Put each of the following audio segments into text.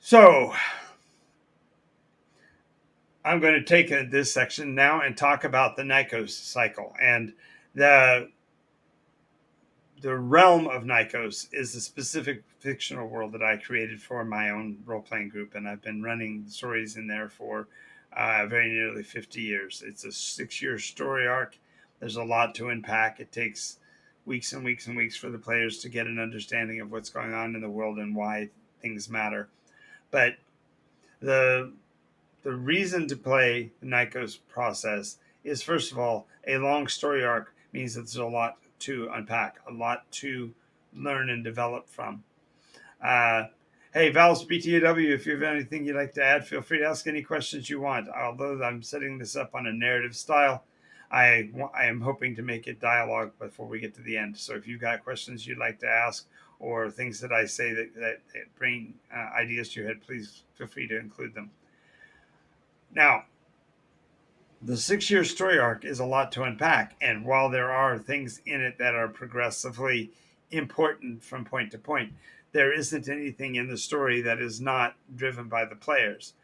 So I'm going to take this section now and talk about the Nikos cycle. And the the realm of Nikos is a specific fictional world that I created for my own role playing group, and I've been running stories in there for very nearly 50 years. It's a 6 year story arc. There's a lot to unpack. It takes weeks and weeks and weeks for the players to get an understanding of what's going on in the world and why things matter. But the the reason to play the Nikos process is, first of all, a long story arc means that there's a lot to unpack, a lot to learn and develop from. Uh, hey, Val's BTAW, if you have anything you'd like to add, feel free to ask any questions you want. Although I'm setting this up on a narrative style, I am hoping to make it dialogue before we get to the end. So if you've got questions you'd like to ask or things that I say that bring ideas to your head, please feel free to include them. Now, the 6 year story arc is a lot to unpack. And while there are things in it that are progressively important from point to point, there isn't anything in the story that is not driven by the players.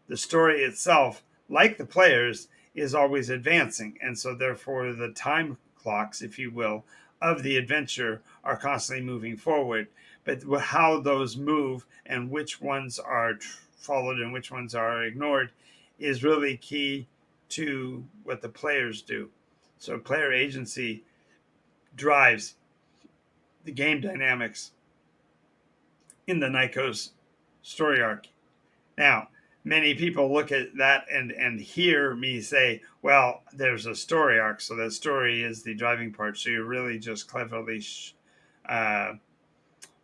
The story itself, like the players, is always advancing. And so, therefore, the time clocks, if you will, of the adventure are constantly moving forward. But how those move and which ones are followed and which ones are ignored is really key to what the players do. So player agency drives the game dynamics in the Nikos story arc. Now, many people look at that and hear me say, well, there's a story arc, so that story is the driving part. So you're really just cleverly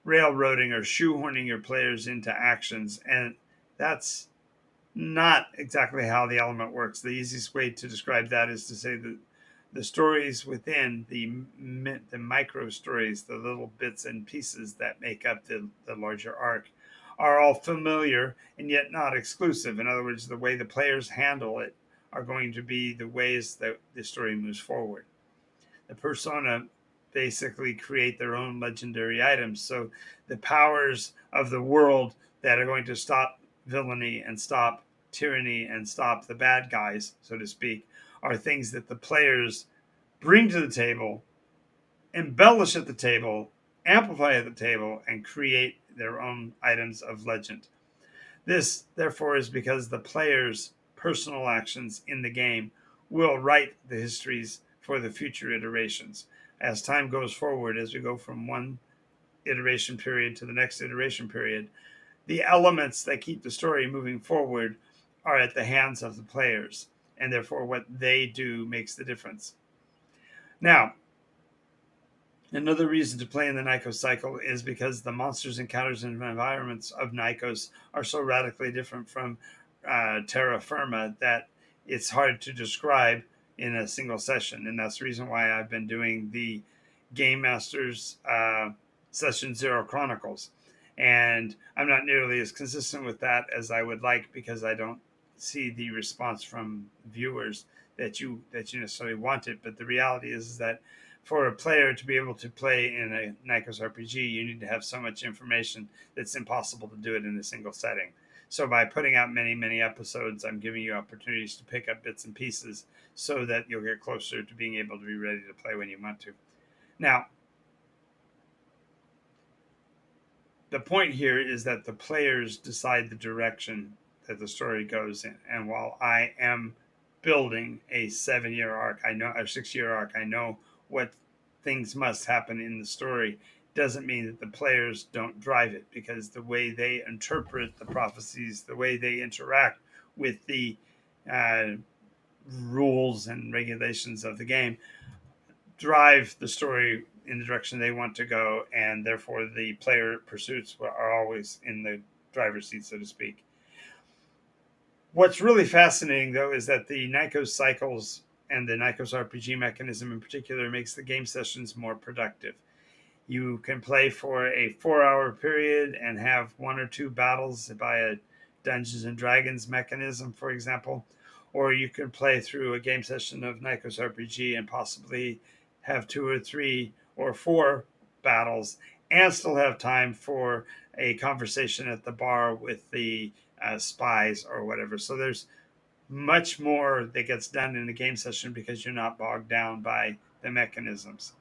railroading or shoehorning your players into actions. And that's not exactly how the element works. The easiest way to describe that is to say that the stories within the micro stories, the little bits and pieces that make up the larger arc, are all familiar and yet not exclusive. In other words, the way the players handle it are going to be the ways that the story moves forward. The persona basically create their own legendary items. So the powers of the world that are going to stop villainy and stop tyranny and stop the bad guys, so to speak, are things that the players bring to the table, embellish at the table, amplify at the table, and create their own items of legend. This, therefore, is because the players' personal actions in the game will write the histories for the future iterations. As time goes forward, as we go from one iteration period to the next iteration period, the elements that keep the story moving forward are at the hands of the players, and therefore what they do makes the difference. Now, another reason to play in the Nikos cycle is because the monsters, encounters, and environments of Nikos are so radically different from terra firma that it's hard to describe in a single session. And that's the reason why I've been doing the Game Masters Session Zero Chronicles. And I'm not nearly as consistent with that as I would like because I don't see the response from viewers that you necessarily want it. But the reality is that for a player to be able to play in a Nycos RPG, you need to have so much information that's impossible to do it in a single setting. So by putting out many, many episodes, I'm giving you opportunities to pick up bits and pieces so that you'll get closer to being able to be ready to play when you want to. Now, the point here is that the players decide the direction that the story goes in. And while I am building a 7 year arc, I know a 6 year arc, I know what things must happen in the story, doesn't mean that the players don't drive it, because the way they interpret the prophecies, the way they interact with the rules and regulations of the game, drive the story in the direction they want to go, and therefore the player pursuits are always in the driver's seat, so to speak. What's really fascinating, though, is that the Nikos cycles and the Nikos RPG mechanism in particular makes the game sessions more productive. You can play for a 4 hour period and have one or two battles by a Dungeons and Dragons mechanism, for example, or you can play through a game session of Nikos RPG and possibly have 2 or 3 or 4 battles and still have time for a conversation at the bar with the spies or whatever. So there's much more that gets done in a game session because you're not bogged down by the mechanisms.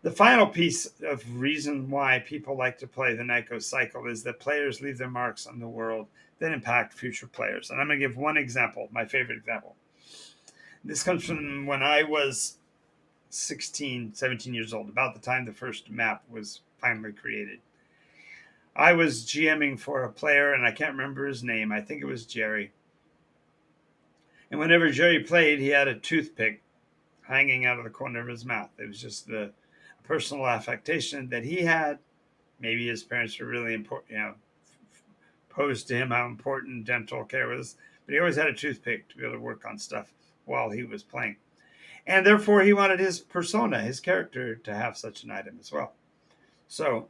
The final piece of reason why people like to play the Nycos cycle is that players leave their marks on the world that impact future players. And I'm going to give one example, my favorite example. This comes from when I was 16, 17 years old, about the time the first map was finally created. I was GMing for a player, and I can't remember his name. I think it was Jerry. And whenever Jerry played, he had a toothpick hanging out of the corner of his mouth. It was just the personal affectation that he had. Maybe his parents were really important, posed to him how important dental care was. But he always had a toothpick to be able to work on stuff while he was playing. And therefore, he wanted his persona, his character, to have such an item as well. So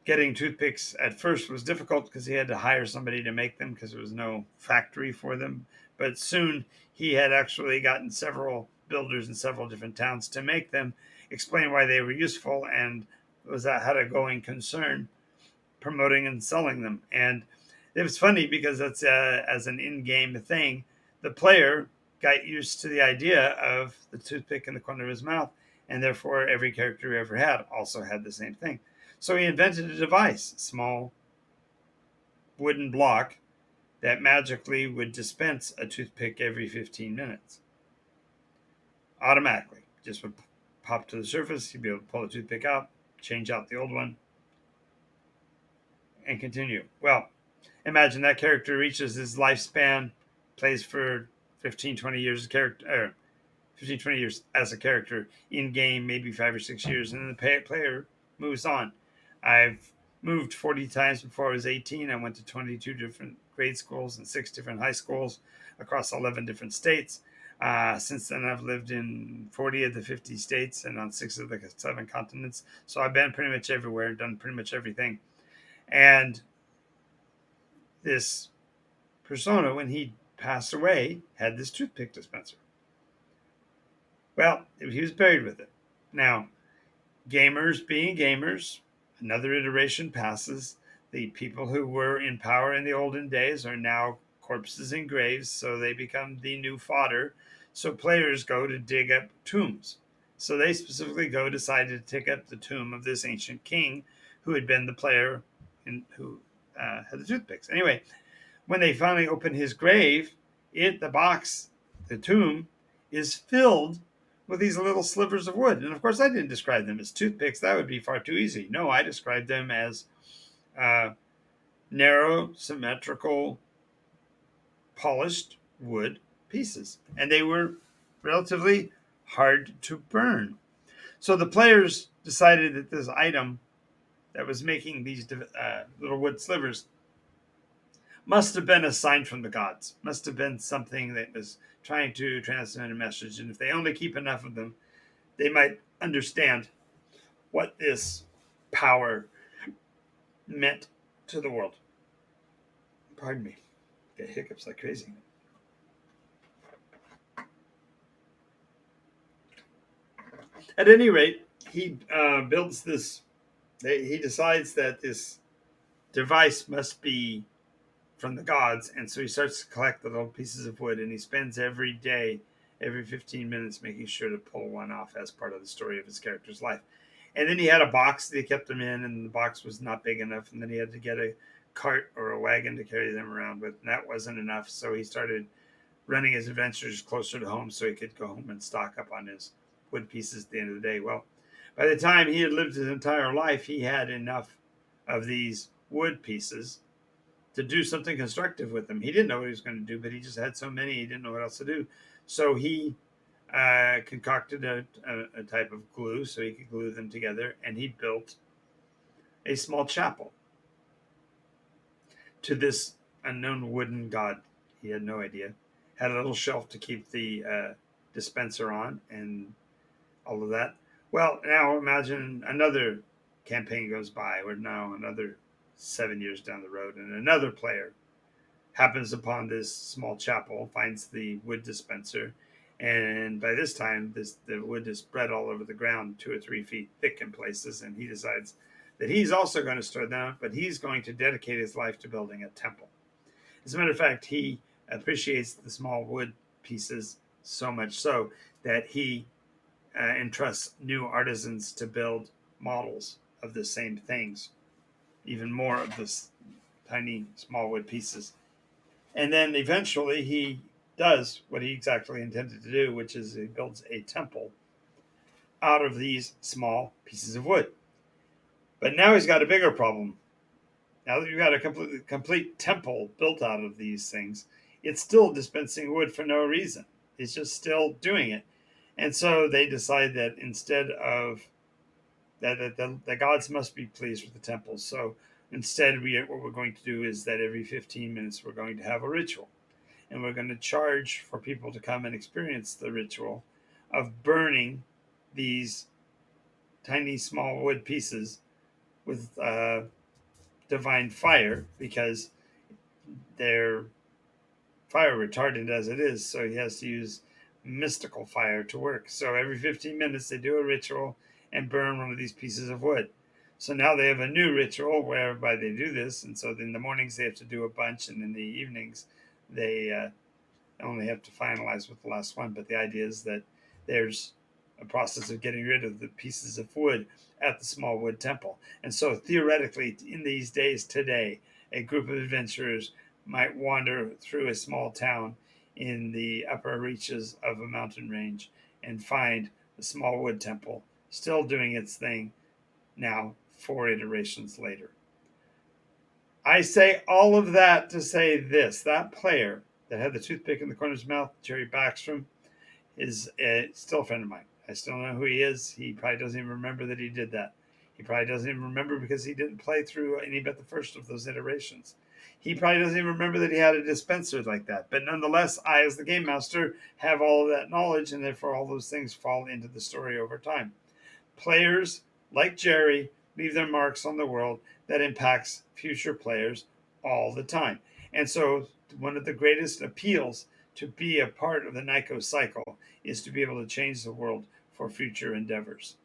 getting toothpicks at first was difficult because he had to hire somebody to make them because there was no factory for them. But soon he had actually gotten several builders in several different towns to make them, explain why they were useful, and was that had a going concern promoting and selling them. And it was funny because that's as an in-game thing, the player got used to the idea of the toothpick in the corner of his mouth, and therefore every character he ever had also had the same thing. So he invented a device, a small wooden block that magically would dispense a toothpick every 15 minutes. Automatically. Just would pop to the surface, he'd be able to pull the toothpick out, change out the old one, and continue. Well, imagine that character reaches his lifespan, plays for 15, 20 years as a character, 15, 20 years as a character in game, maybe 5 or 6 years, and then the player moves on. I've moved 40 times before I was 18. I went to 22 different grade schools and 6 different high schools across 11 different states. Since then, I've lived in 40 of the 50 states and on 6 of the 7 continents. So I've been pretty much everywhere and done pretty much everything. And this persona, when he passed away, had this toothpick dispenser. Well, he was buried with it. Now, gamers being gamers, another iteration passes. The people who were in power in the olden days are now corpses in graves, so they become the new fodder. So players go to dig up tombs. So they specifically decided to dig up the tomb of this ancient king who had been the player who had the toothpicks. Anyway, when they finally open his grave, the tomb, is filled with these little slivers of wood. And of course, I didn't describe them as toothpicks. That would be far too easy. No, I described them as narrow, symmetrical, polished wood pieces. And they were relatively hard to burn. So the players decided that this item that was making these little wood slivers must have been a sign from the gods, must have been something that was trying to transmit a message. And if they only keep enough of them, they might understand what this power meant to the world. Pardon me. Get hiccups like crazy. At any rate, he builds this. He decides that this device must be from the gods, and so he starts to collect the little pieces of wood, and he spends every day, every 15 minutes, making sure to pull one off as part of the story of his character's life. And then he had a box that he kept them in, and the box was not big enough, and then he had to get a cart or a wagon to carry them around with, and that wasn't enough, so he started running his adventures closer to home so he could go home and stock up on his wood pieces at the end of the day. Well, by the time he had lived his entire life, he had enough of these wood pieces to do something constructive with them. He didn't know what he was going to do, but he just had so many, he didn't know what else to do. So he concocted a type of glue so he could glue them together, and he built a small chapel to this unknown wooden god. He had no idea. Had a little shelf to keep the dispenser on and all of that. Well, now imagine another campaign goes by. We're now another 7 years down the road, and another player happens upon this small chapel, finds the wood dispenser, and by this time, the wood is spread all over the ground, 2 or 3 feet thick in places, and he decides that he's also going to store them, but he's going to dedicate his life to building a temple. As a matter of fact, he appreciates the small wood pieces so much so that he entrusts new artisans to build models of the same things, even more of this tiny small wood pieces. And then eventually he does what he exactly intended to do, which is he builds a temple out of these small pieces of wood. But now he's got a bigger problem. Now that you've got a complete temple built out of these things, it's still dispensing wood for no reason. It's just still doing it. And so they decide that instead of that the gods must be pleased with the temple. So instead, what we're going to do is that every 15 minutes we're going to have a ritual, and we're going to charge for people to come and experience the ritual of burning these tiny small wood pieces with divine fire, because they're fire retardant as it is, so he has to use mystical fire to work. So every 15 minutes they do a ritual and burn one of these pieces of wood. So now they have a new ritual whereby they do this, and so in the mornings they have to do a bunch, and in the evenings they only have to finalize with the last one. But the idea is that there's a process of getting rid of the pieces of wood at the small wood temple. And so theoretically, in these days today, a group of adventurers might wander through a small town in the upper reaches of a mountain range and find the small wood temple still doing its thing now, 4 iterations later. I say all of that to say this: that player that had the toothpick in the corner of his mouth, Jerry Backstrom, is still a friend of mine. I still know who he is. He probably doesn't even remember that he did that. He probably doesn't even remember because he didn't play through any but the first of those iterations. He probably doesn't even remember that he had a dispenser like that. But nonetheless, I, as the game master, have all of that knowledge, and therefore all those things fall into the story over time. Players like Jerry leave their marks on the world that impacts future players all the time. And so one of the greatest appeals to be a part of the Nycos cycle is to be able to change the world for future endeavors.